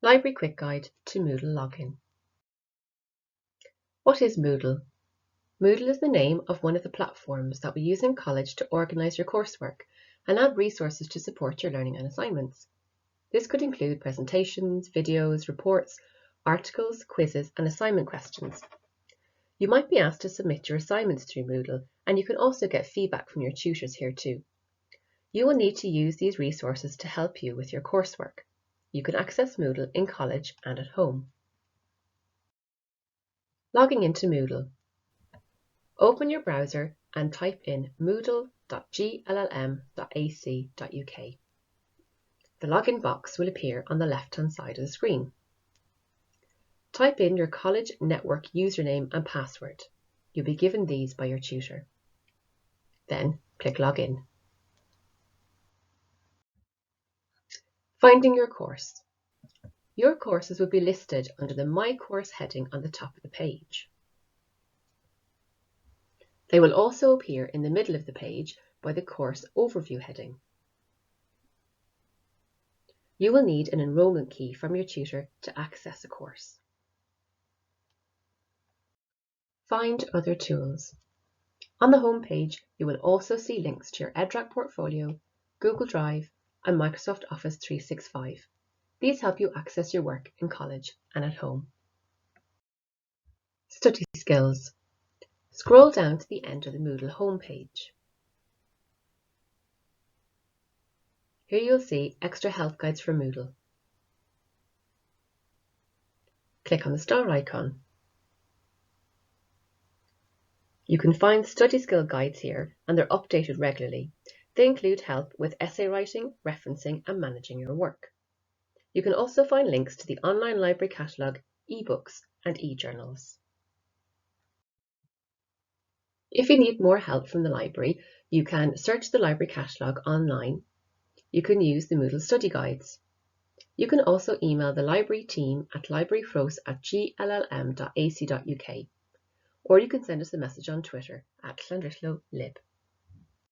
Library Quick Guide to Moodle Login. What is Moodle? Moodle is the name of one of the platforms that we use in college to organise your coursework and add resources to support your learning and assignments. This could include presentations, videos, reports, articles, quizzes and assignment questions. You might be asked to submit your assignments through Moodle, and you can also get feedback from your tutors here too. You will need to use these resources to help you with your coursework. You can access Moodle in college and at home. Logging into Moodle. Open your browser and type in moodle.gllm.ac.uk. The login box will appear on the left-hand side of the screen. Type in your college network username and password. You'll be given these by your tutor. Then click Login. Finding your course. Your courses will be listed under the My Course heading on the top of the page. They will also appear in the middle of the page by the Course Overview heading. You will need an enrolment key from your tutor to access a course. Find other tools. On the home page, you will also see links to your EdRAC portfolio, Google Drive, and Microsoft Office 365. These help you access your work in college and at home. Study skills. Scroll down to the end of the Moodle homepage. Here you'll see extra help guides for Moodle. Click on the star icon. You can find study skill guides here, and they're updated regularly. They include help with essay writing, referencing and managing your work. You can also find links to the online library catalogue, ebooks and e-journals. If you need more help from the library, you can search the library catalogue online. You can use the Moodle study guides. You can also email the library team at librarypros@gllm.ac.uk, or you can send us a message on Twitter @Llandrillo Lib.